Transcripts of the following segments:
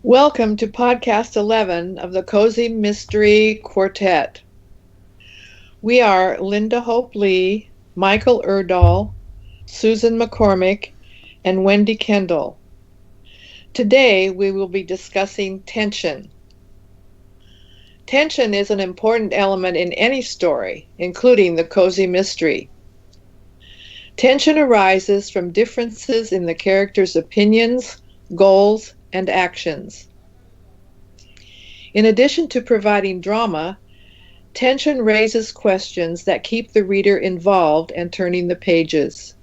Welcome to podcast 11 of the Cozy Mystery Quartet. We are Linda Hope Lee, Michael Erdahl, Susan McCormick, and Wendy Kendall. Today we will be discussing tension. Tension is an important element in any story, including the cozy mystery. Tension arises from differences in the characters' opinions, goals, and actions. In addition to providing drama, tension raises questions that keep the reader involved and turning the pages.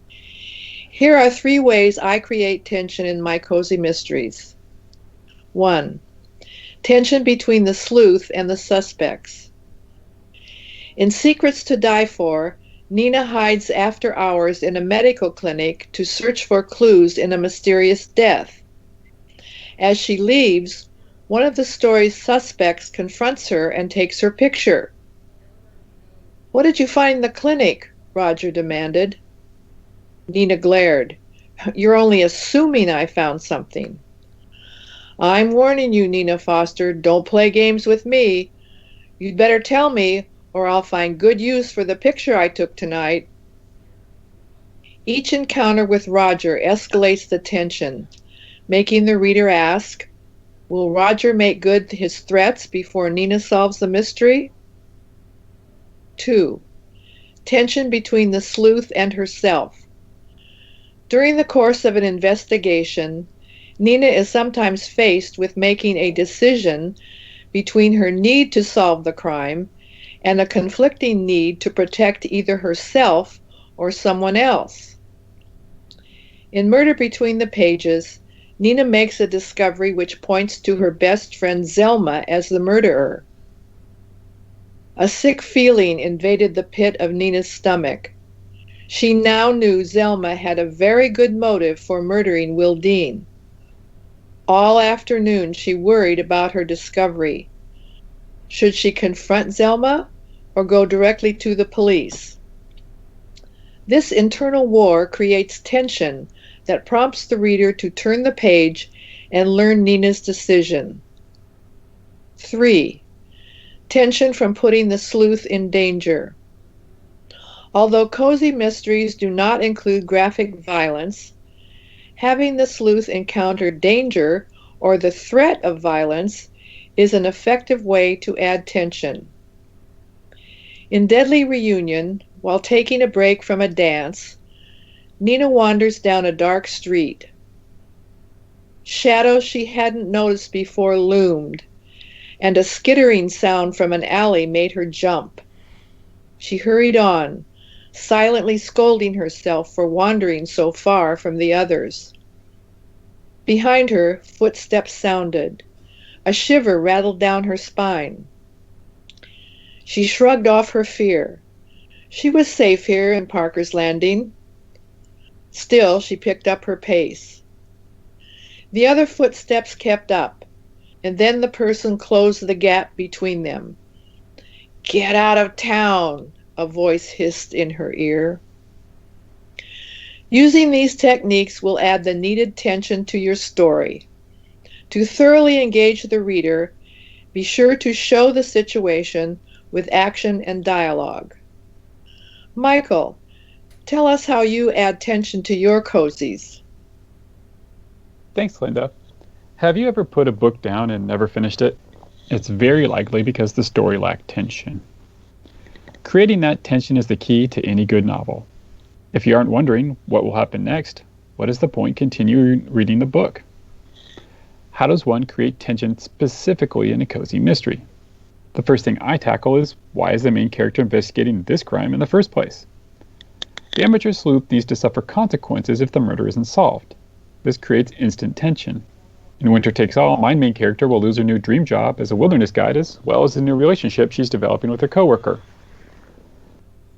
Here are 3 ways I create tension in my cozy mysteries. 1. Tension between the sleuth and the suspects. In Secrets to Die For, Nina hides after hours in a medical clinic to search for clues in a mysterious death. As she leaves, one of the story's suspects confronts her and takes her picture. "What did you find in the clinic?" Roger demanded. Nina glared. "You're only assuming I found something." "I'm warning you, Nina Foster, don't play games with me. You'd better tell me, or I'll find good use for the picture I took tonight." Each encounter with Roger escalates the tension, making the reader ask, will Roger make good his threats before Nina solves the mystery? 2. Tension between the sleuth and herself. During the course of an investigation, Nina is sometimes faced with making a decision between her need to solve the crime and a conflicting need to protect either herself or someone else. In Murder Between the Pages, Nina makes a discovery which points to her best friend Zelma as the murderer. A sick feeling invaded the pit of Nina's stomach. She now knew Zelma had a very good motive for murdering Will Dean. All afternoon she worried about her discovery. Should she confront Zelma or go directly to the police? This internal war creates tension that prompts the reader to turn the page and learn Nina's decision. 3. Tension from putting the sleuth in danger. Although cozy mysteries do not include graphic violence, having the sleuth encounter danger or the threat of violence is an effective way to add tension. In Deadly Reunion, while taking a break from a dance, Nina wanders down a dark street. Shadows she hadn't noticed before loomed, and a skittering sound from an alley made her jump. She hurried on, silently scolding herself for wandering so far from the others. Behind her, footsteps sounded. A shiver rattled down her spine. She shrugged off her fear. She was safe here in Parker's Landing. Still, she picked up her pace. The other footsteps kept up, and then the person closed the gap between them. "Get out of town," a voice hissed in her ear. Using these techniques will add the needed tension to your story. To thoroughly engage the reader, be sure to show the situation with action and dialogue. Michael, tell us how you add tension to your cozies. Thanks, Linda. Have you ever put a book down and never finished it? It's very likely because the story lacked tension. Creating that tension is the key to any good novel. If you aren't wondering what will happen next, what is the point continuing reading the book? How does one create tension specifically in a cozy mystery? The first thing I tackle is, why is the main character investigating this crime in the first place? The amateur sleuth needs to suffer consequences if the murder isn't solved. This creates instant tension. In Winter Takes All, my main character will lose her new dream job as a wilderness guide as well as the new relationship she's developing with her coworker.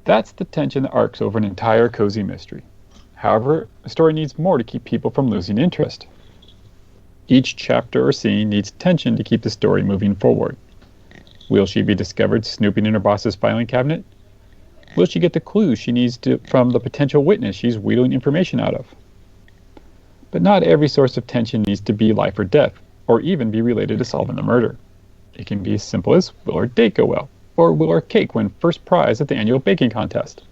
That's the tension that arcs over an entire cozy mystery. However, a story needs more to keep people from losing interest. Each chapter or scene needs tension to keep the story moving forward. Will she be discovered snooping in her boss's filing cabinet? Will she get the clues she needs from the potential witness she's wheedling information out of? But not every source of tension needs to be life or death. or even be related to solving the murder. It can be as simple as will our date go well, or will our cake win first prize at the annual baking contest.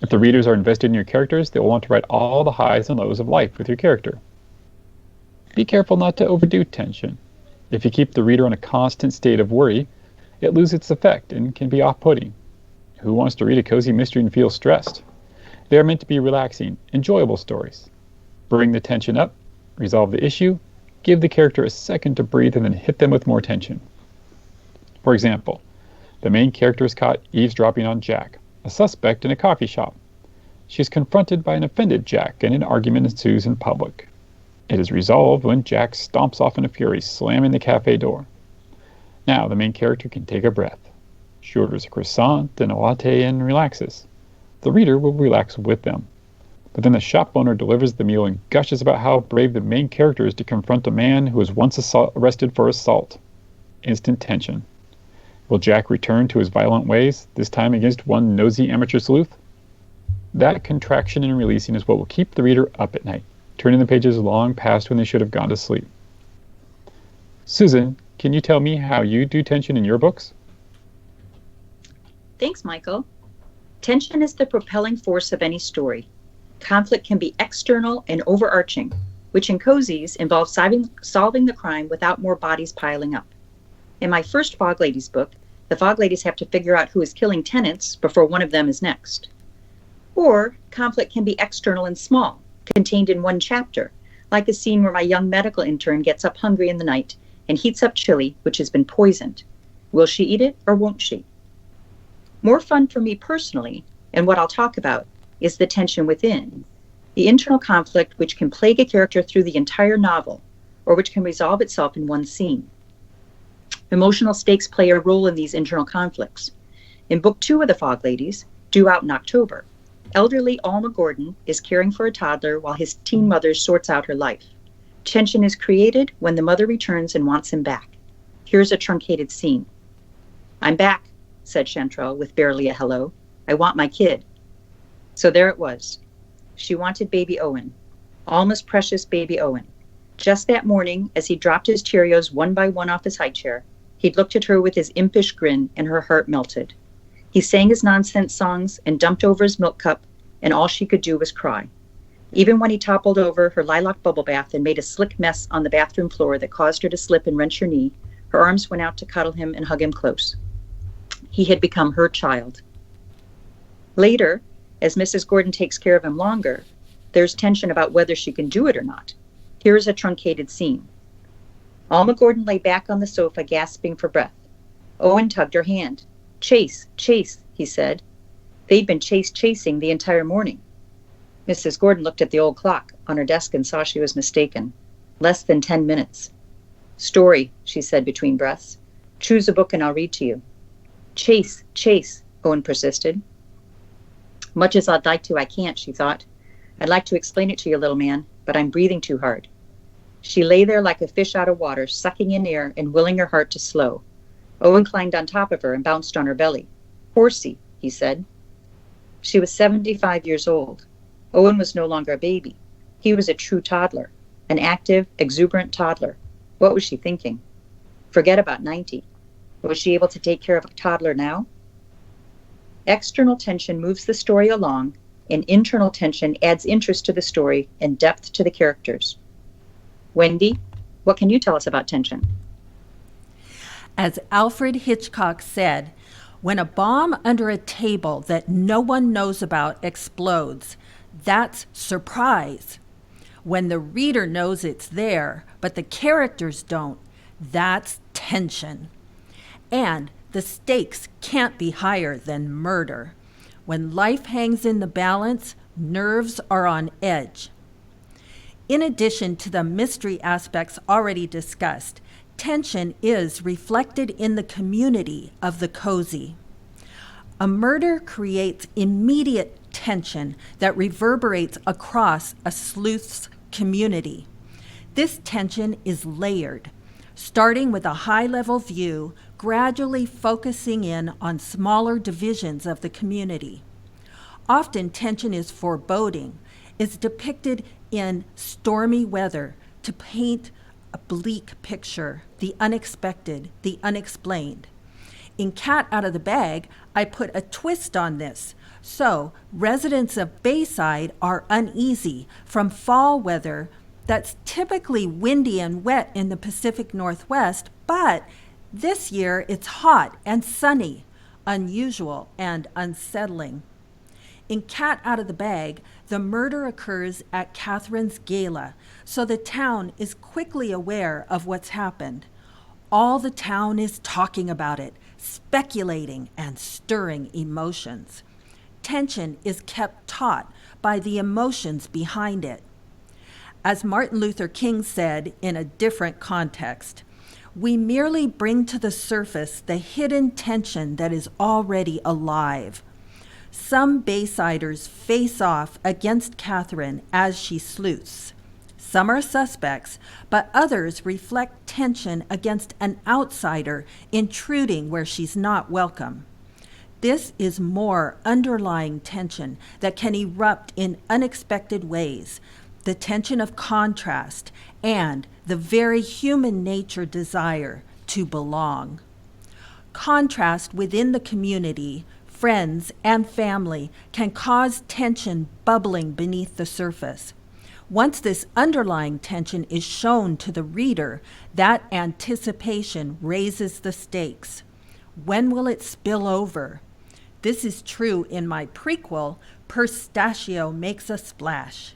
If the readers are invested in your characters, they will want to write all the highs and lows of life with your character. Be careful not to overdo tension. If you keep the reader in a constant state of worry, it loses its effect and can be off-putting. Who wants to read a cozy mystery and feel stressed? They are meant to be relaxing, enjoyable stories. Bring the tension up, resolve the issue, give the character a second to breathe, and then hit them with more tension. For example, the main character is caught eavesdropping on Jack, a suspect in a coffee shop. She is confronted by an offended Jack, and an argument ensues in public. It is resolved when Jack stomps off in a fury, slamming the cafe door. Now the main character can take a breath. She orders a croissant and a latte and relaxes. The reader will relax with them. But then the shop owner delivers the meal and gushes about how brave the main character is to confront a man who was once arrested for assault. Instant tension. Will Jack return to his violent ways, this time against one nosy amateur sleuth? That contraction and releasing is what will keep the reader up at night, turning the pages long past when they should have gone to sleep. Susan, can you tell me how you do tension in your books? Thanks, Michael. Tension is the propelling force of any story. Conflict can be external and overarching, which in cozies involves solving the crime without more bodies piling up. In my first Fog Ladies book, the Fog Ladies have to figure out who is killing tenants before one of them is next. Or conflict can be external and small, contained in one chapter, like the scene where my young medical intern gets up hungry in the night and heats up chili, which has been poisoned. Will she eat it or won't she? More fun for me personally, and what I'll talk about, is the tension within, the internal conflict which can plague a character through the entire novel, or which can resolve itself in one scene. Emotional stakes play a role in these internal conflicts. In Book 2 of the Fog Ladies, due out in October, elderly Alma Gordon is caring for a toddler while his teen mother sorts out her life. Tension is created when the mother returns and wants him back. Here's a truncated scene. "I'm back," said Chantrell with barely a hello. "I want my kid." So there it was. She wanted baby Owen, Alma's precious baby Owen. Just that morning, as he dropped his Cheerios one by one off his high chair, he'd looked at her with his impish grin, and her heart melted. He sang his nonsense songs and dumped over his milk cup, and all she could do was cry. Even when he toppled over her lilac bubble bath and made a slick mess on the bathroom floor that caused her to slip and wrench her knee, her arms went out to cuddle him and hug him close. He had become her child. Later, as Mrs. Gordon takes care of him longer, there's tension about whether she can do it or not. Here is a truncated scene. Alma Gordon lay back on the sofa, gasping for breath. Owen tugged her hand. "Chase, Chase," he said. They'd been chasing the entire morning. Mrs. Gordon looked at the old clock on her desk and saw she was mistaken. Less than 10 minutes. "Story," she said between breaths. "Choose a book and I'll read to you." "Chase, Chase," Owen persisted. "Much as I'd like to, I can't," she thought. "I'd like to explain it to you, little man, but I'm breathing too hard." She lay there like a fish out of water, sucking in air and willing her heart to slow. Owen climbed on top of her and bounced on her belly. "Horsey," he said. She was 75 years old. Owen was no longer a baby. He was a true toddler, an active, exuberant toddler. What was she thinking? Forget about 90. Was she able to take care of a toddler now? External tension moves the story along, and internal tension adds interest to the story and depth to the characters. Wendy, what can you tell us about tension? As Alfred Hitchcock said, when a bomb under a table that no one knows about explodes, that's surprise. When the reader knows it's there, but the characters don't, that's tension. And the stakes can't be higher than murder. When life hangs in the balance, nerves are on edge. In addition to the mystery aspects already discussed, tension is reflected in the community of the cozy. A murder creates immediate tension that reverberates across a sleuth's community. This tension is layered, starting with a high-level view, gradually focusing in on smaller divisions of the community. Often tension is foreboding, is depicted in stormy weather to paint a bleak picture, the unexpected, the unexplained. In Cat Out of the Bag, I put a twist on this. So, residents of Bayside are uneasy from fall weather that's typically windy and wet in the Pacific Northwest, but this year it's hot and sunny, unusual and unsettling. In Cat Out of the Bag, the murder occurs at Catherine's gala, so the town is quickly aware of what's happened. All the town is talking about it, speculating and stirring emotions. Tension is kept taut by the emotions behind it. As Martin Luther King said in a different context, we merely bring to the surface the hidden tension that is already alive. Some Baysiders face off against Catherine as she sleuths. Some are suspects, but others reflect tension against an outsider intruding where she's not welcome. This is more underlying tension that can erupt in unexpected ways, the tension of contrast and the very human nature desire to belong. Contrast within the community, friends, and family can cause tension bubbling beneath the surface. Once this underlying tension is shown to the reader, that anticipation raises the stakes. When will it spill over? This is true in my prequel, Pistachio Makes a Splash.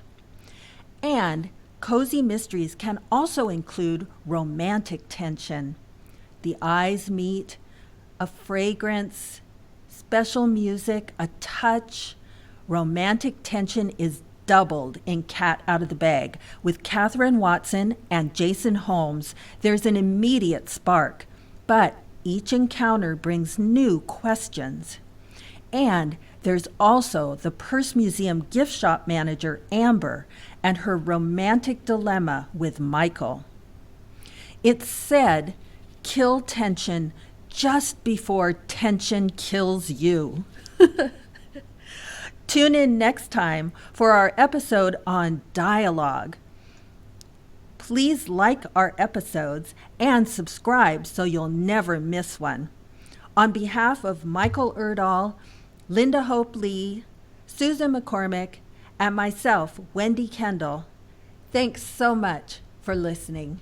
And cozy mysteries can also include romantic tension. The eyes meet, a fragrance, special music, a touch. Romantic tension is doubled in Cat Out of the Bag. With Catherine Watson and Jason Holmes, there's an immediate spark, but each encounter brings new questions. And there's also the Purse Museum gift shop manager, Amber, and her romantic dilemma with Michael. It's said, kill tension just before tension kills you. Tune in next time for our episode on dialogue. Please like our episodes and subscribe so you'll never miss one. On behalf of Michael Erdahl, Linda Hope Lee, Susan McCormick, and myself, Wendy Kendall, thanks so much for listening.